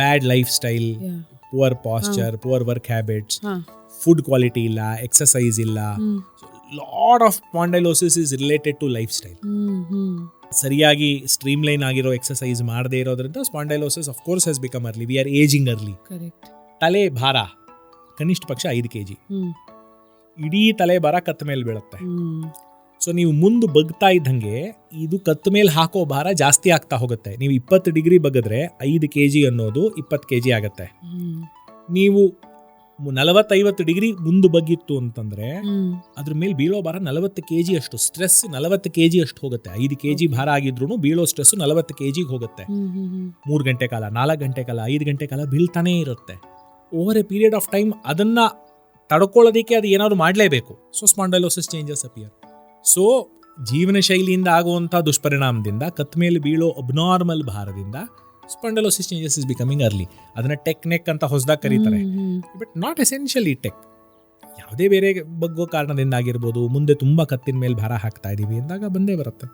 ಬ್ಯಾಡ್ lifestyle, poor posture, poor work habits, food quality ಇಲ್ಲ, exercise ಇಲ್ಲ. Lot of spondylosis is related to lifestyle. ಸರಿಯಾಗಿ streamline ಆಗಿರೋ exercise ಮಾಡದೇ ಇರೋದ್ರಿಂದ spondylosis of course has become early. We are ageing early. ತಲೆ ಭಾರ ಕನಿಷ್ಠ ಪಕ್ಷ 5 kg. ಇಡೀ ತಲೆ ಭಾರ ಕತ್ತ ಮೇಲೆ ಬೀಳುತ್ತೆ. ಸೊ ನೀವು ಮುಂದೆ ಬಗ್ತಾ ಇದ್ದಂಗೆ ಇದು ಕತ್ತ ಮೇಲೆ ಹಾಕೋ ಭಾರ ಜಾಸ್ತಿ ಆಗ್ತಾ ಹೋಗುತ್ತೆ. ನೀವು 20 ಡಿಗ್ರಿ ಬಗ್ಗಿದ್ರೆ 5 kg ಅನ್ನೋದು 20 kg ಆಗುತ್ತೆ. ನೀವು 40-50 ಡಿಗ್ರಿ ಮುಂದೆ ಬಗ್ಗಿತ್ತು ಅಂತಂದ್ರೆ ಅದ್ರ ಮೇಲೆ ಬೀಳೋ ಭಾರ 40 kg ಅಷ್ಟು, ಸ್ಟ್ರೆಸ್ 40 kg ಅಷ್ಟು ಹೋಗುತ್ತೆ. 5 kg ಭಾರ ಆಗಿದ್ರು ಬೀಳೋ ಸ್ಟ್ರೆಸ್ 40 kg ಹೋಗುತ್ತೆ. 3 ಗಂಟೆ ಕಾಲ, 4 ಗಂಟೆ ಕಾಲ, 5 ಗಂಟೆ ಕಾಲ ಬೀಳ್ತಾನೆ ಇರುತ್ತೆ. Over a period of time ಅದನ್ನ ತಡ್ಕೊಳ್ಳೋದಕ್ಕೆ ಅದು ಏನಾದ್ರು ಮಾಡಲೇಬೇಕು. So spondylosis changes appear. So ಜೀವನ ಶೈಲಿಯಿಂದ ಆಗುವಂಥ ದುಷ್ಪರಿಣಾಮದಿಂದ ಕತ್ತ ಮೇಲೆ ಬೀಳೋ ಅಬ್ನಾರ್ಮಲ್ ಭಾರದಿಂದ spondylosis changes is becoming early. ಅದನ್ನ ಟೆಕ್ ಅಂತ ಹೊಸದಾಗಿ ಕರೀತಾರೆ, ಬಟ್ ನಾಟ್ ಎಸೆನ್ಷಿಯಲಿ ಟೆಕ್. ಯಾವುದೇ ಬೇರೆ ಬಗ್ಗೋ ಕಾರಣದಿಂದ ಆಗಿರ್ಬೋದು, ಮುಂದೆ ತುಂಬ ಕತ್ತಿನ ಮೇಲೆ ಭಾರ ಹಾಕ್ತಾ ಇದೀವಿ ಅಂದಾಗ ಬಂದೇ ಬರುತ್ತೆ.